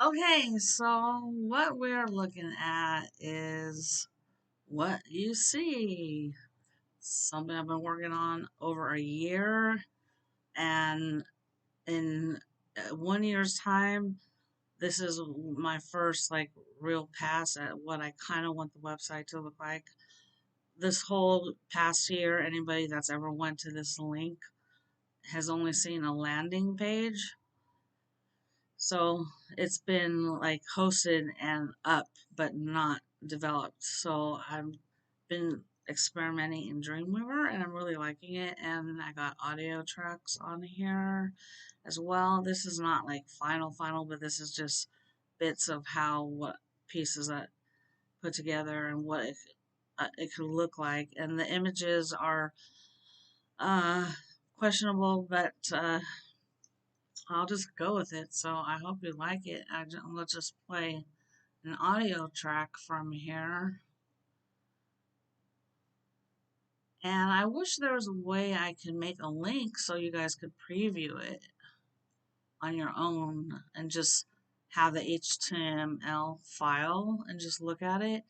Okay, so what we're looking at is what you see. Something I've been working on over a year, and in 1 year's time, this is my first real pass at what I kind of want the website to look like. This whole past year, anybody that's ever went to this link has only seen a landing page. So it's been hosted and up, but not developed. So I've been experimenting in Dreamweaver and I'm really liking it. And I got audio tracks on here as well. This is not final, but this is just bits of what pieces I put together and what it could look like. And the images are questionable, but I'll just go with it. So I hope you like it. Let's just play an audio track from here. And I wish there was a way I could make a link so you guys could preview it on your own and just have the HTML file and just look at it,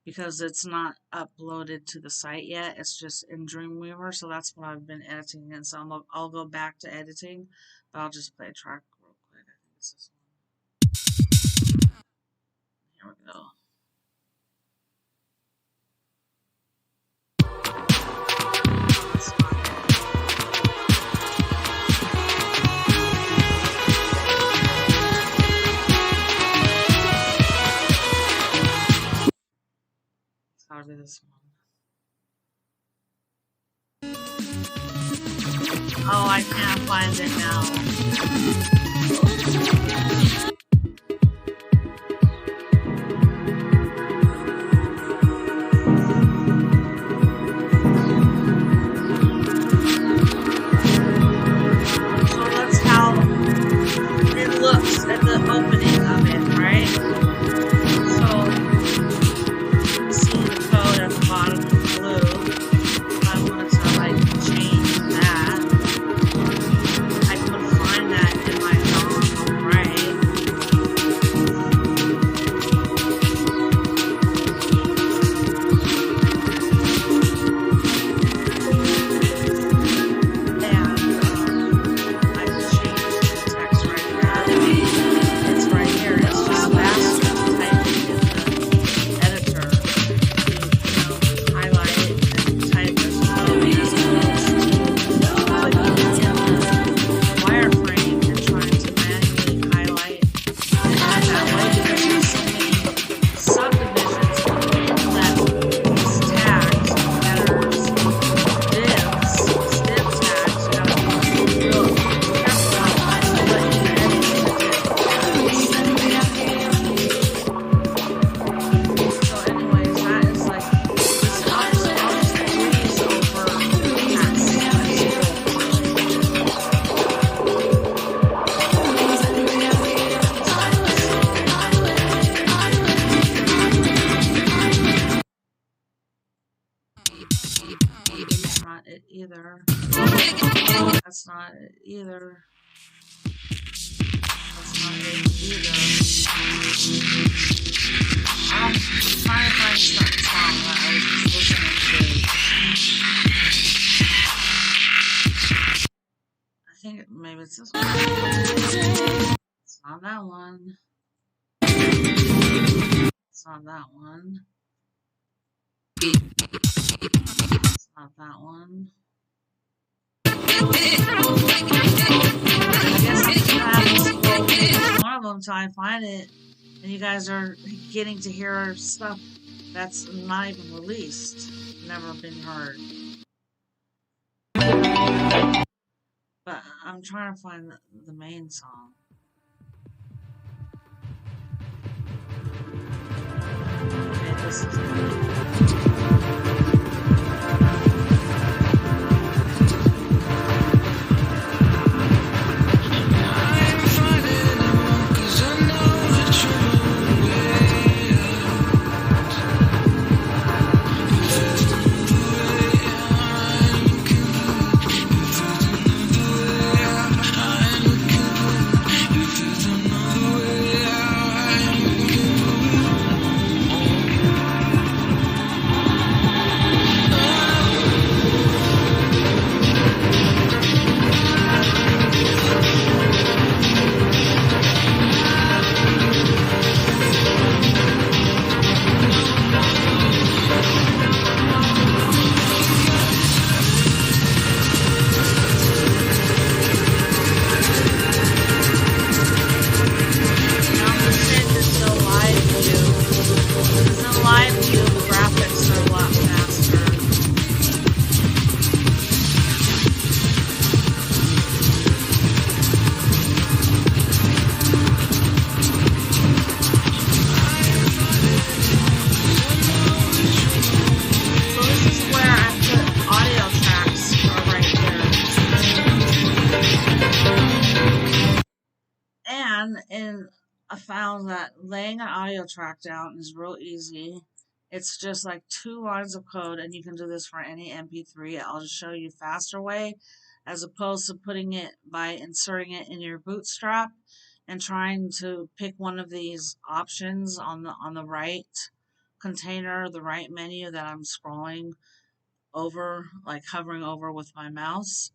because it's not uploaded to the site yet. It's just in Dreamweaver, so that's what I've been editing. And so I'll go back to editing, but I'll just play a track real quick. I think it's this one. Here we go. I'll do this one. Oh, I can't find it now. So that's how it looks at the opening of it, right? So you can see the code at the bottom in blue. If I wanted to change that, I could find that in my DOM, right? And I can change the text right there. It's right here. It's just faster to type it in the editor. You highlight it and type as slowly as wireframe and trying to manually highlight. And that way, because there's so many subdivisions that these tags, headers, divs, div tags, you gotta be real careful about what you're editing to do. So anyways, that is this I'll just breeze over That's not it either. That's not it either. That's not it either. I'm trying to find certain song that I was just listening to. I think maybe it's this one. It's not that one. It's not that one. It's not that one. I guess I'm gonna have to go one of them until I find it, and you guys are getting to hear stuff that's not even released, never been heard. But I'm trying to find the main song. Okay, this is it. Yeah. I found that laying an audio track down is real easy. It's just like 2 lines of code, and you can do this for any MP3. I'll just show you a faster way, as opposed to putting it by inserting it in your bootstrap and trying to pick one of these options on the right container, the right menu that I'm scrolling over, like hovering over with my mouse.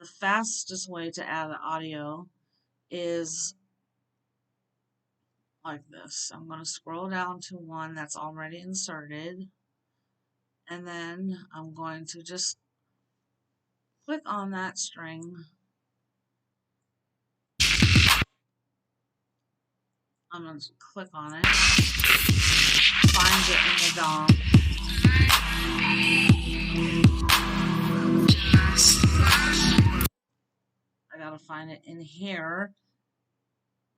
The fastest way to add the audio is like this. I'm going to scroll down to one that's already inserted, and then I'm going to just click on that string. I'm going to click on it, find it in the DOM. I got to find it in here.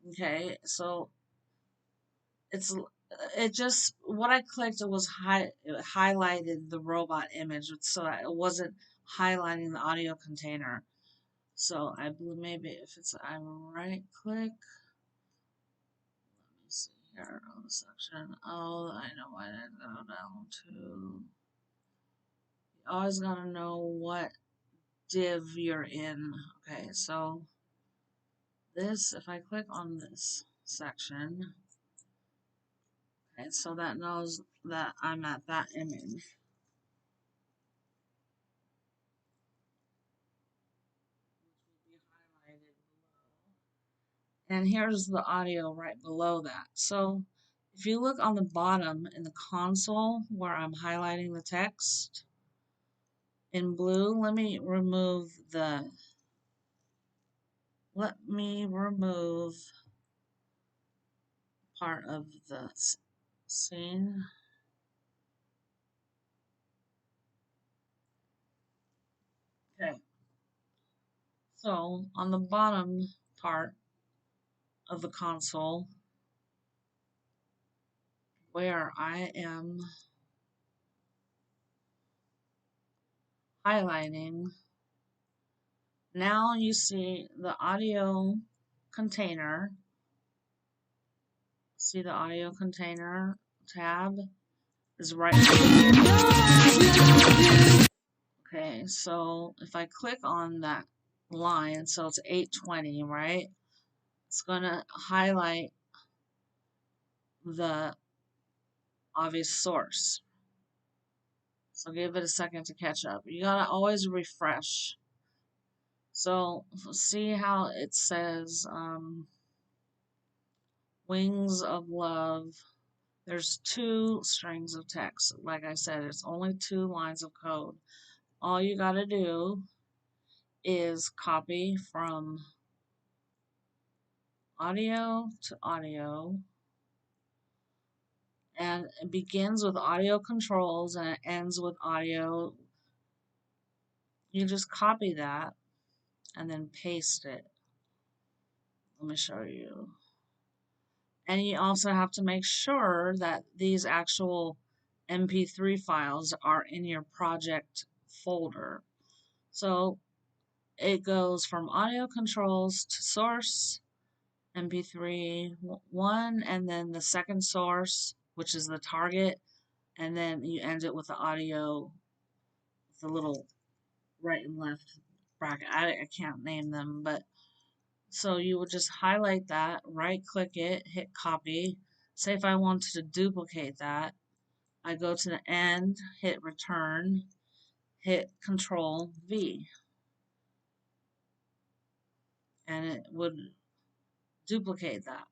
Okay, so it just, what I clicked, it highlighted the robot image, so it wasn't highlighting the audio container. So I believe maybe if I right click, let me see here on the section. Oh, I know why I go down to. You always gotta know what div you're in. Okay, so this, if I click on this section, okay, so that knows that I'm at that image. And here's the audio right below that. So if you look on the bottom in the console where I'm highlighting the text in blue, let me remove part of the scene. Okay. So on the bottom part of the console where I am highlighting, now you see the audio container. See the audio container tab is right. Okay, so if I click on that line, so it's 820, right? It's going to highlight the obvious source. So give it a second to catch up. You gotta always refresh. So see how it says Wings of Love. There's 2 strings of text. Like I said, it's only 2 lines of code. All you gotta do is copy from audio to audio, and it begins with audio controls and it ends with audio. You just copy that and then paste it. Let me show you. And you also have to make sure that these actual MP3 files are in your project folder. So it goes from audio controls to source, MP3 1, and then the second source, which is the target, and then you end it with the audio, the little right and left bracket. I can't name them, but so you would just highlight that, right click it, hit copy. Say if I wanted to duplicate that, I go to the end, hit return, hit Control V, and it would duplicate that.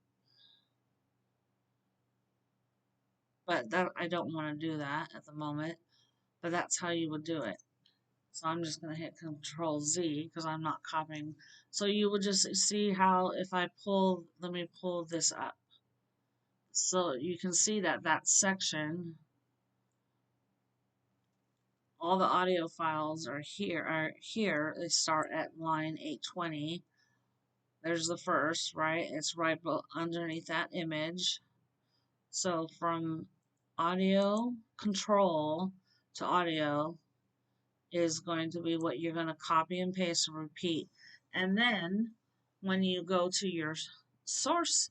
But that, I don't want to do that at the moment, but that's how you would do it. So I'm just going to hit Control Z because I'm not copying. So you would just see how if I pull, let me pull this up. So you can see that that section, all the audio files are here. They start at line 820. There's the first, right? It's right underneath that image. So from audio control to audio is going to be what you're going to copy and paste and repeat. And then when you go to your source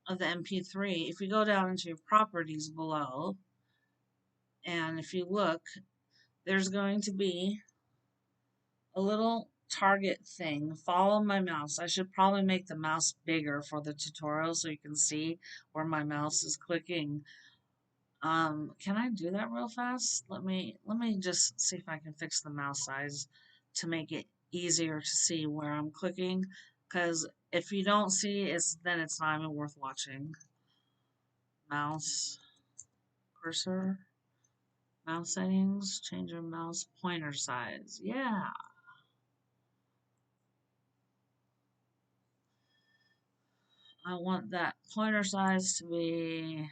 of the MP3, if you go down into your properties below, and if you look, there's going to be a little target thing. Follow my mouse. I should probably make the mouse bigger for the tutorial so you can see where my mouse is clicking. Can I do that real fast? Let me just see if I can fix the mouse size to make it easier to see where I'm clicking, because if you don't see then it's not even worth watching. Mouse cursor, mouse settings, change your mouse pointer size. Yeah. I want that pointer size to be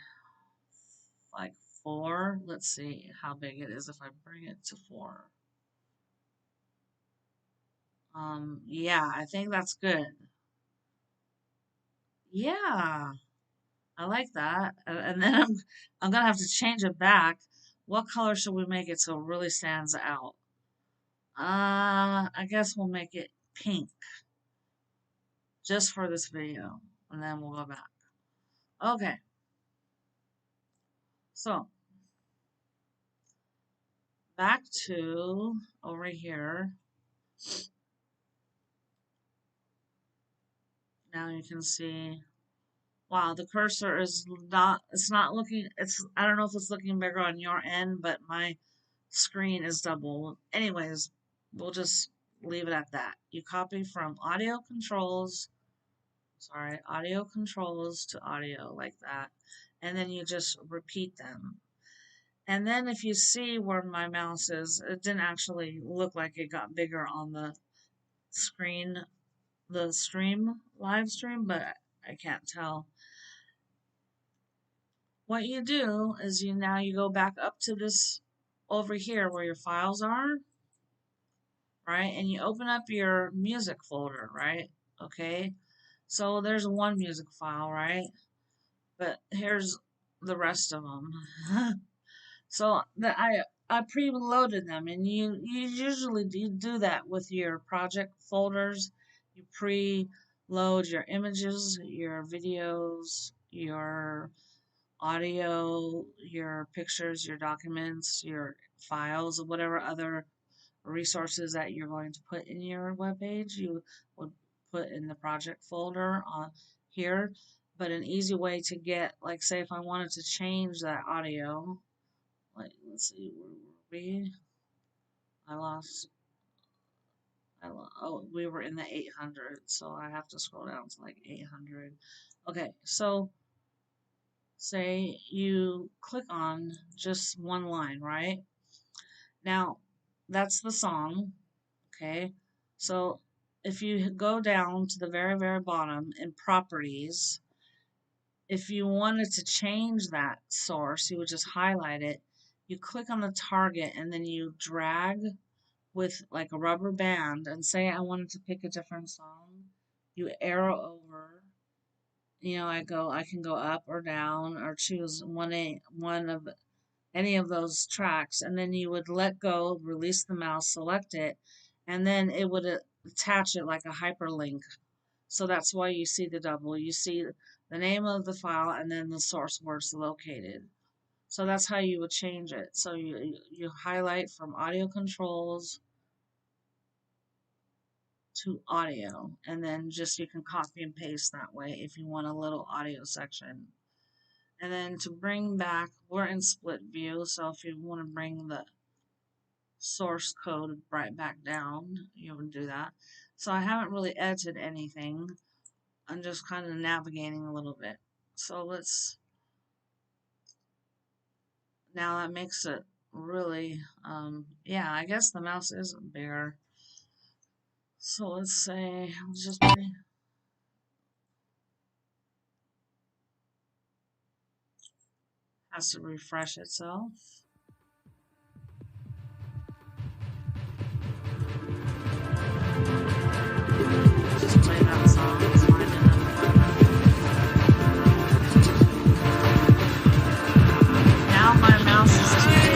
like 4. Let's see how big it is if I bring it to 4. Yeah, I think that's good. Yeah, I like that. And then I'm gonna have to change it back. What color should we make it so it really stands out? I guess we'll make it pink just for this video, and then we'll go back. Okay, so back to over here. Now you can see, wow, the cursor is it's not looking, I don't know if it's looking bigger on your end, but my screen is double. Anyways, we'll just leave it at that. You copy from audio controls to audio like that, and then you just repeat them. And then if you see where my mouse is, it didn't actually look like it got bigger on the screen, the live stream, but I can't tell. What you do is you go back up to this over here where your files are, right? And you open up your music folder, right? Okay. So there's one music file, right? But here's the rest of them. So I preloaded them, and you usually do that with your project folders. You preload your images, your videos, your audio, your pictures, your documents, your files, or whatever other resources that you're going to put in your web page, you would put in the project folder on here. But an easy way to get, like, say if I wanted to change that audio, like, let's see, where were we? Oh, we were in the 800, so I have to scroll down to like 800. Okay, so say you click on just one line, right? Now, that's the song, okay? So if you go down to the very, very bottom in properties, if you wanted to change that source, you would just highlight it. You click on the target and then you drag with like a rubber band, and say I wanted to pick a different song. You arrow over. I can go up or down or choose one of any of those tracks, and then you would let go, release the mouse, select it, and then it would attach it like a hyperlink. So that's why you see the double. You see the name of the file and then the source where it's located. So that's how you would change it. So you highlight from audio controls to audio, and then just you can copy and paste that way if you want a little audio section. And then to bring back, we're in split view, so if you want to bring the source code right back down, you would do that. So I haven't really edited anything. I'm just kind of navigating a little bit. So now that makes it really, yeah, I guess the mouse is bigger. So let's say, has to refresh itself. Just play that song. It's fine now my mouse is too big.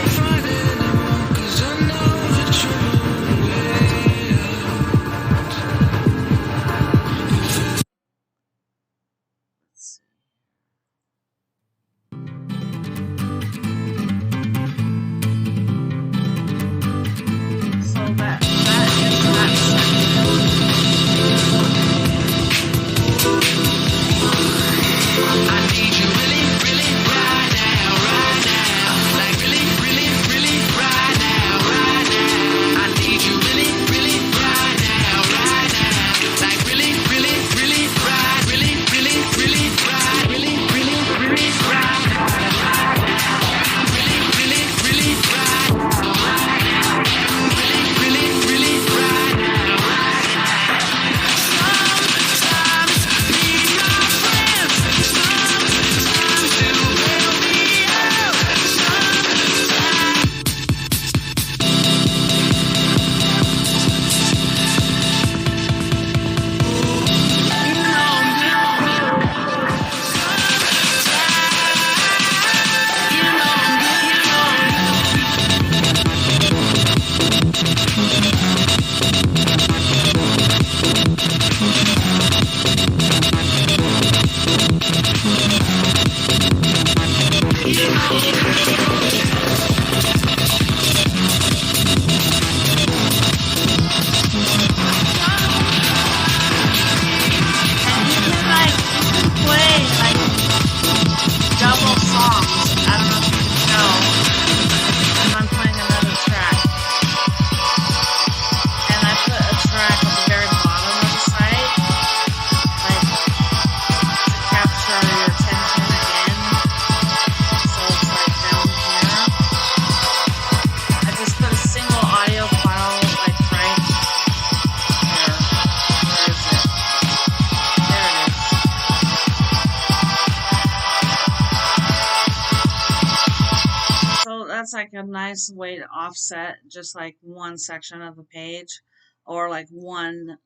that's like a nice way to offset just like one section of the page, or like one,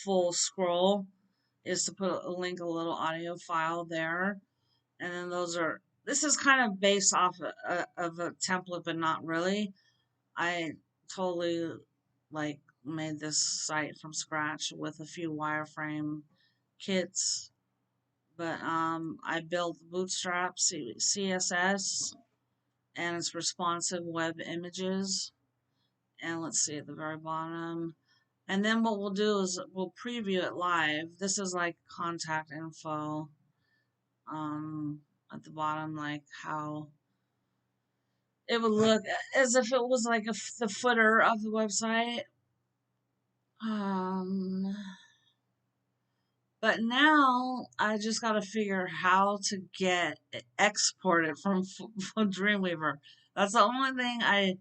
full scroll, is to put a link, a little audio file there. And then this is kind of based off of a template, but not really. I totally like made this site from scratch with a few wireframe kits. But I built Bootstrap CSS, and it's responsive web images. And let's see at the very bottom. And then what we'll do is we'll preview it live. This is like contact info. At the bottom, like how it would look as if it was like the footer of the website. But now I just got to figure how to get it exported from Dreamweaver. That's the only thing I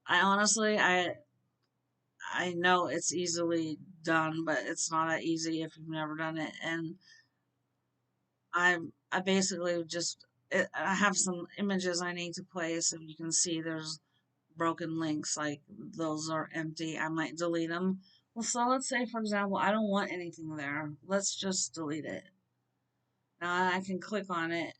honestly, I know it's easily done, but it's not that easy if you've never done it. And I basically I have some images I need to place. If you can see, there's broken links, like those are empty. I might delete them. Well, so let's say, for example, I don't want anything there. Let's just delete it. Now I can click on it,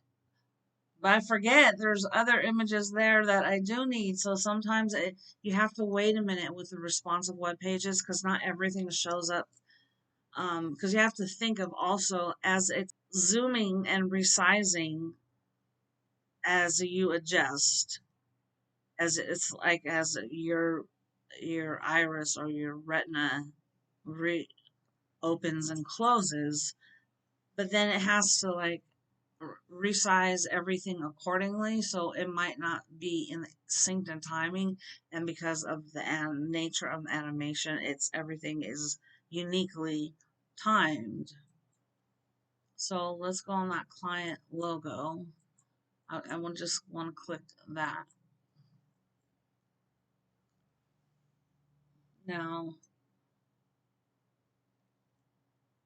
but I forget there's other images there that I do need. So sometimes you have to wait a minute with the responsive web pages, because not everything shows up. Because you have to think of also as it's zooming and resizing as you adjust, as it's like as your iris or your retina opens and closes, but then it has to like resize everything accordingly, so it might not be in synced in timing. And because of the nature of animation, everything is uniquely timed. So let's go on that client logo. I will just want to click that. Now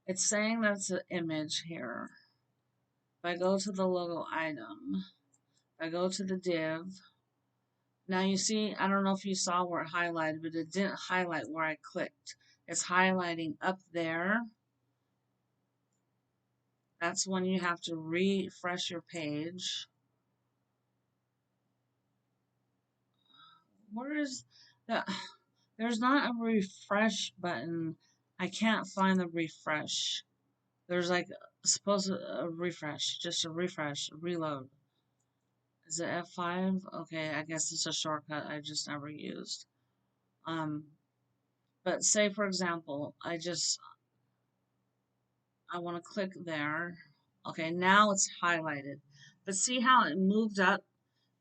it's saying that's an image here. If I go to the logo item, if I go to the div, now you see, I don't know if you saw where it highlighted, but it didn't highlight where I clicked. It's highlighting up there. That's when you have to refresh your page. Where is the... There's not a refresh button. I can't find the refresh. There's like supposed to a refresh, just a refresh, a reload. Is it F5? Okay, I guess it's a shortcut I just never used. But say for example, I want to click there. Okay, now it's highlighted. But see how it moved up?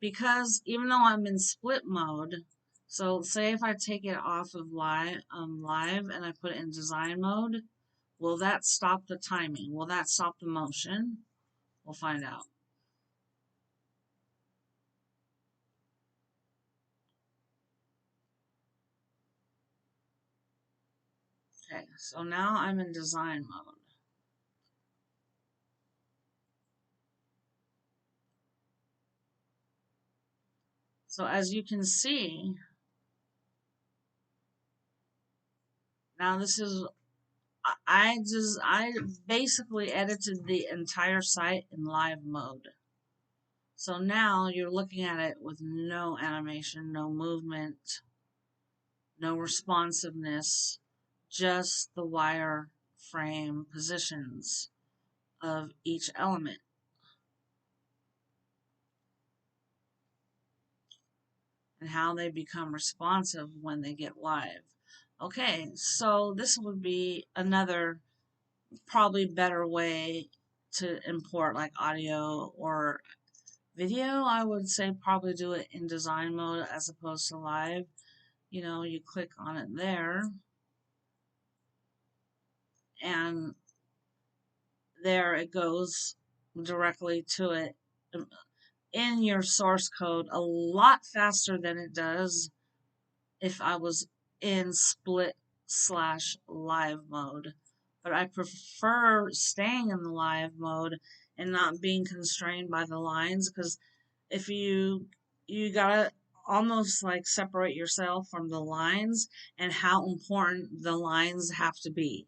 Because even though I'm in split mode, so say if I take it off of live and I put it in design mode, will that stop the timing? Will that stop the motion? We'll find out. Okay, so now I'm in design mode. So as you can see, now this is, I basically edited the entire site in live mode. So now you're looking at it with no animation, no movement, no responsiveness, just the wireframe positions of each element and how they become responsive when they get live. Okay, so this would be another probably better way to import like audio or video. I would say probably do it in design mode as opposed to live. You click on it there, and there it goes directly to it in your source code a lot faster than it does if I was in split/live mode. But I prefer staying in the live mode and not being constrained by the lines, because if you gotta almost like separate yourself from the lines and how important the lines have to be,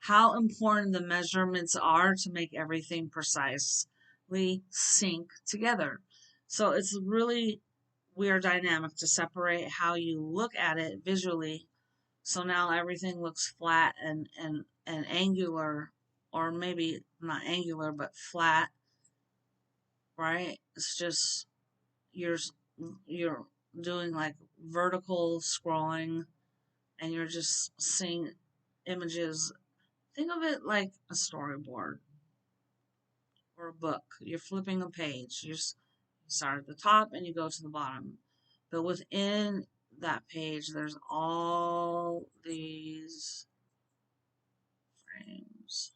how important the measurements are to make everything precisely sync together. So it's really weird dynamic to separate how you look at it visually. So now everything looks flat and angular, or maybe not angular, but flat, right? It's just you're you're doing like vertical scrolling and you're just seeing images. Think of it like a storyboard or a book. You're flipping a page. You start at the top and you go to the bottom. But within that page, there's all these frames.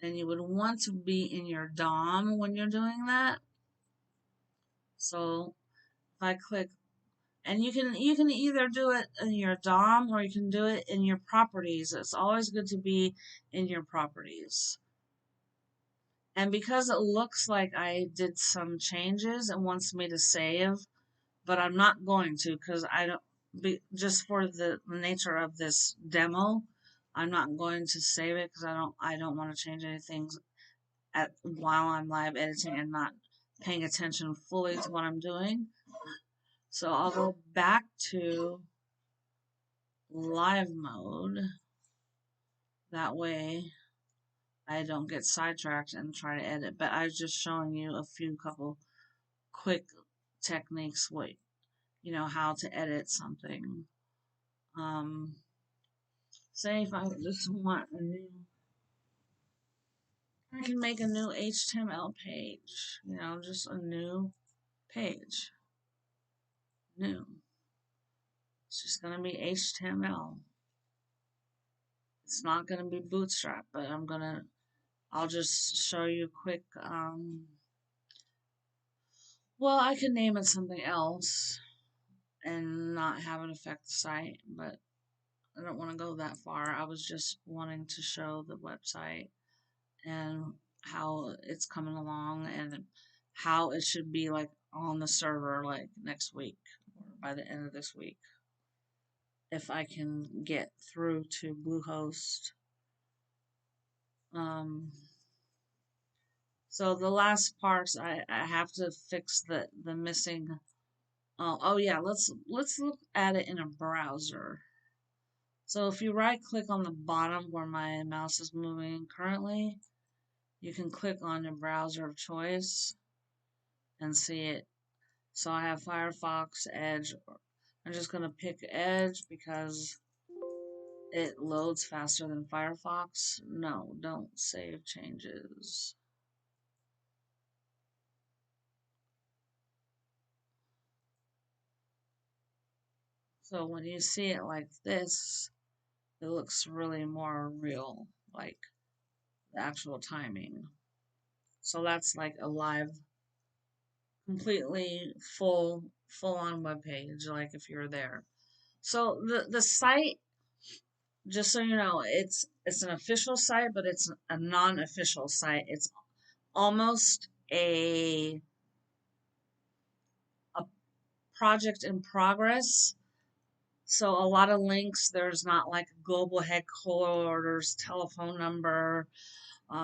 And you would want to be in your DOM when you're doing that. So if I click, and you can either do it in your DOM or you can do it in your properties. It's always good to be in your properties. And because it looks like I did some changes, it wants me to save, but I'm not going to because I don't, just for the nature of this demo, I'm not going to save it because I don't want to change anything while I'm live editing and not paying attention fully to what I'm doing. So I'll go back to live mode. That way I don't get sidetracked and try to edit. But I was just showing you a couple quick techniques, how to edit something. Say if I just want I can make a new HTML page, just a new page. New. It's just going to be HTML. It's not going to be Bootstrap, but I'll just show you a quick, well, I could name it something else and not have it affect the site, but I don't want to go that far. I was just wanting to show the website and how it's coming along and how it should be like on the server like next week or by the end of this week if I can get through to Bluehost. So the last parts I have to fix the missing. Oh yeah, let's look at it in a browser. So if you right click on the bottom where my mouse is moving currently, you can click on your browser of choice and see it. So I have Firefox, Edge. I'm just going to pick Edge because it loads faster than Firefox. No, don't save changes. So when you see it like this, it looks really more real, like the actual timing. So that's like a live, completely full on web page, like if you're there. So the site, just so you know, it's an official site, but it's a non-official site. It's almost a project in progress. So a lot of links, there's not like global headquarters, telephone number.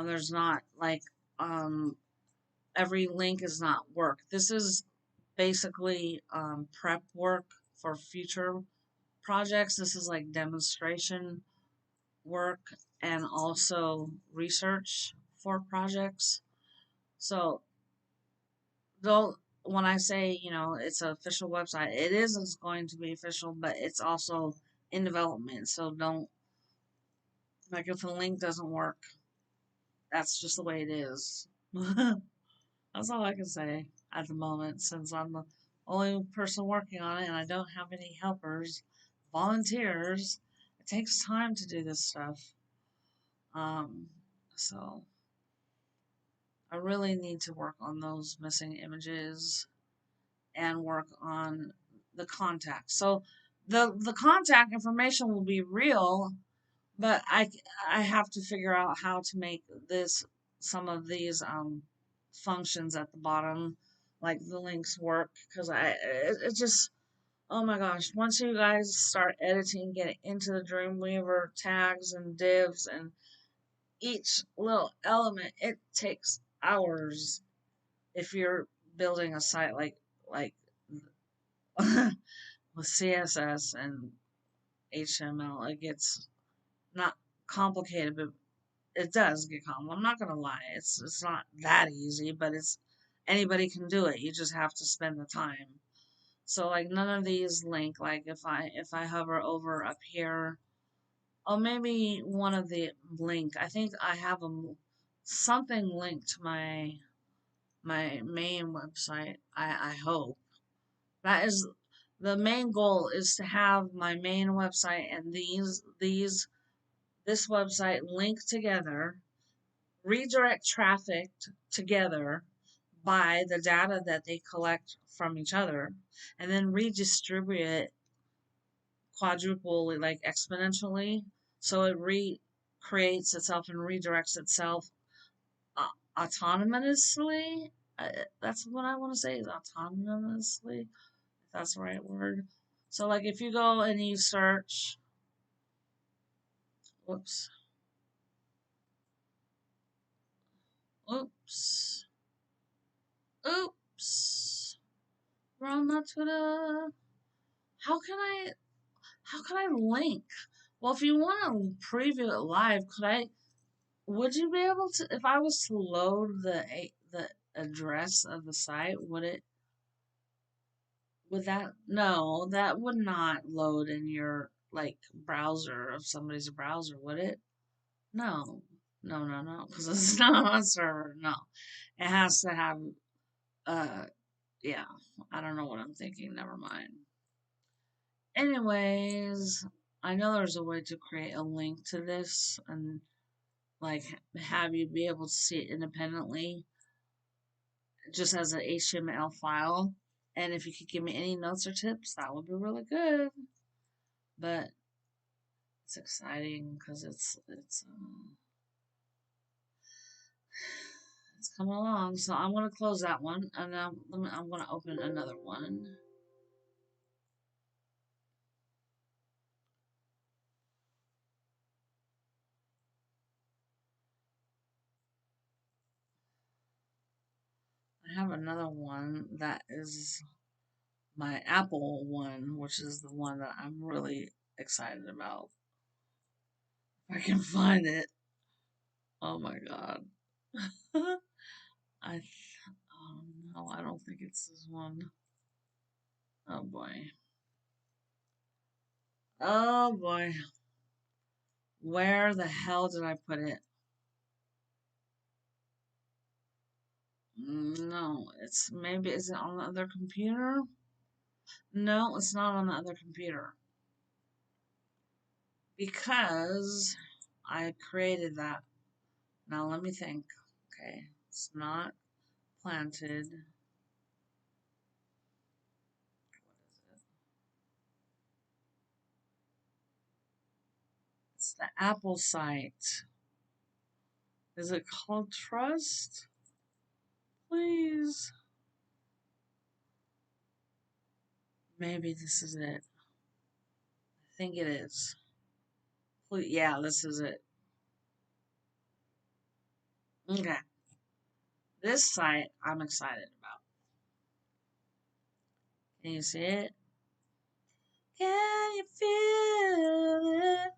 There's not like every link is not work. This is basically prep work for future projects. This is like demonstration work and also research for projects. So though when I say, it's an official website, it's going to be official, but it's also in development. So don't, like, if the link doesn't work, that's just the way it is. That's all I can say at the moment, since I'm the only person working on it and I don't have any helpers, volunteers. It takes time to do this stuff. So I really need to work on those missing images and work on the contact. So the contact information will be real, but I have to figure out how to make this some of these functions at the bottom, like the links work, because it just, oh my gosh, once you guys start editing, get into the Dreamweaver tags and divs and each little element, it takes hours if you're building a site like with CSS and HTML. It gets not complicated, but it does get complicated. I'm not gonna lie, it's not that easy, but it's anybody can do it. You just have to spend the time. So like none of these link. Like if I hover over up here, oh maybe one of the link. I think I have something linked to my main website. I hope that is the main goal, is to have my main website and this website linked together, redirect traffic together by the data that they collect from each other, and then redistribute it quadruple, like exponentially, so it recreates itself and redirects itself uh, autonomously. That's what I want to say, is autonomously, if that's the right word. So like if you go and you search, whoops, oops, oops, wrong my Twitter. How can I how can I link? Well, if you want to preview it live, would you be able to, if I was to load the address of the site, would that, no, that would not load in your like browser of somebody's browser, would it? No. No, no, no, because it's not on a server. No. It has to have uh yeah, I don't know what I'm thinking. Never mind. Anyways, I know there's a way to create a link to this and like have you be able to see it independently just as an HTML file. And if you could give me any notes or tips, that would be really good. But it's exciting because it's coming along. So I'm gonna close that one, and I'm gonna open another one. I have another one that is my Apple one, which is the one that I'm really excited about. If I can find it. Oh my god. I oh no, I don't think it's this one. Oh boy. Oh boy. Where the hell did I put it? No, is it on the other computer? No, it's not on the other computer. Because I created that. Now let me think. Okay, it's not planted. What is it? It's the Apple site. Is it called Trust? Please. Maybe this is it. I think it is. Please, yeah, this is it. Okay. This site I'm excited about. Can you see it? Can you feel it?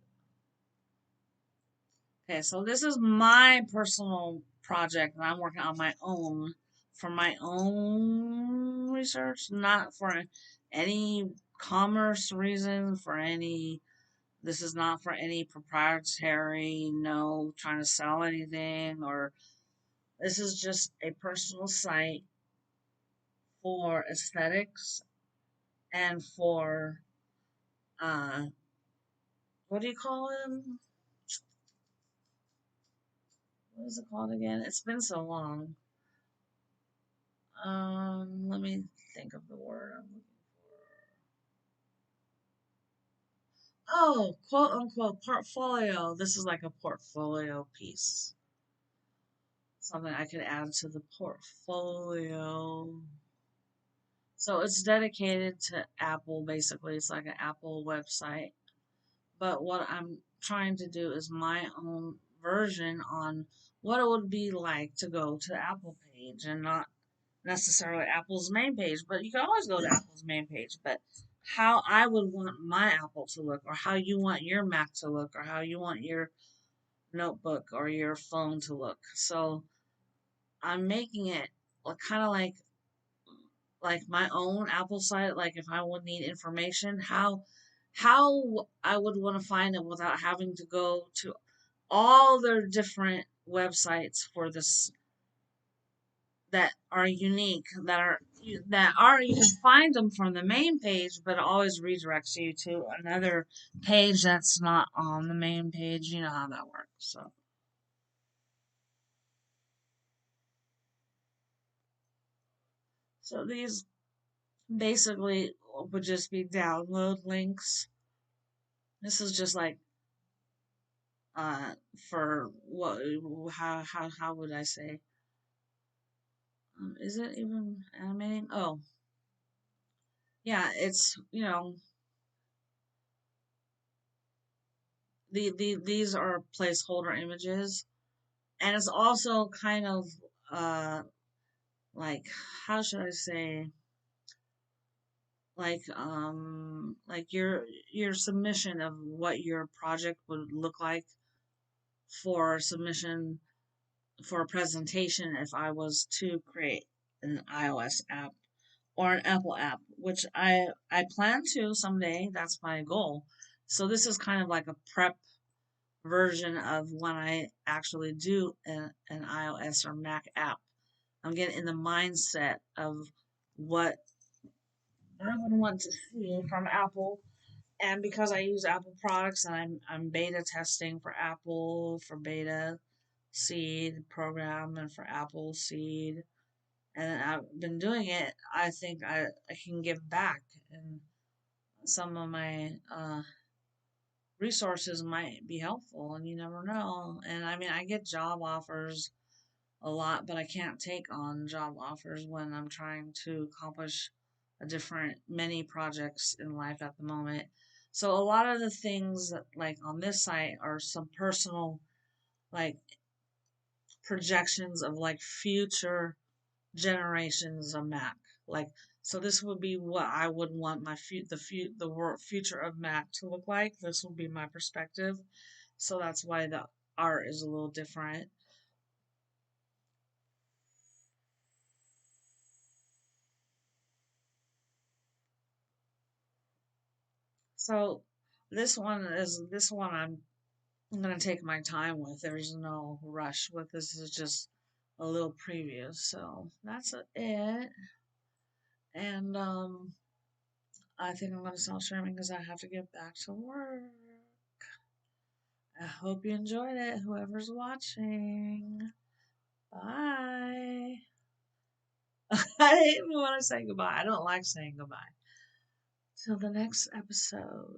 Okay, so this is my personal project that I'm working on my own for my own research, not for any commerce reason, this is not for any proprietary, no trying to sell anything, or this is just a personal site for aesthetics and for, uh, what do you call them? What is it called again? It's been so long. Let me think of the word I'm looking for. Oh, quote unquote portfolio. This is like a portfolio piece. something I could add to the portfolio. So it's dedicated to Apple, basically. It's like an Apple website. But what I'm trying to do is my own version on what it would be like to go to the Apple page and not necessarily Apple's main page, but you can always go to Apple's main page. But how I would want my Apple to look, or how you want your Mac to look, or how you want your notebook or your phone to look. So I'm making it kind of like my own Apple site. Like if I would need information, how I would want to find it without having to go to all their different websites for this that are unique, that are you can find them from the main page, but it always redirects you to another page that's not on the main page. You know how that works. So these basically would just be download links. This is just like for what how would I say? Is it even animating? Oh, yeah, it's these are placeholder images, and it's also kind of uh like how should I say, like your submission of what your project would look like for submission for a presentation if I was to create an iOS app or an Apple app, which I plan to someday. That's my goal. So this is kind of like a prep version of when I actually do an iOS or Mac app. I'm getting in the mindset of what I would want to see from Apple. And because I use Apple products and I'm beta testing for Apple, for beta seed program and for Apple seed, and I've been doing it, I think I can give back, and some of my resources might be helpful, and you never know. And I mean, I get job offers a lot, but I can't take on job offers when I'm trying to accomplish a different many projects in life at the moment. So a lot of the things that like on this site are some personal like projections of like future generations of Mac. Like so this would be what I would want the future of Mac to look like. This will be my perspective. So that's why the art is a little different. So this one I'm gonna take my time with. There's no rush with this. Is just a little preview. So that's it. And I think I'm gonna stop streaming because I have to get back to work. I hope you enjoyed it, whoever's watching. Bye. I didn't even want to say goodbye. I don't like saying goodbye. Till the next episode.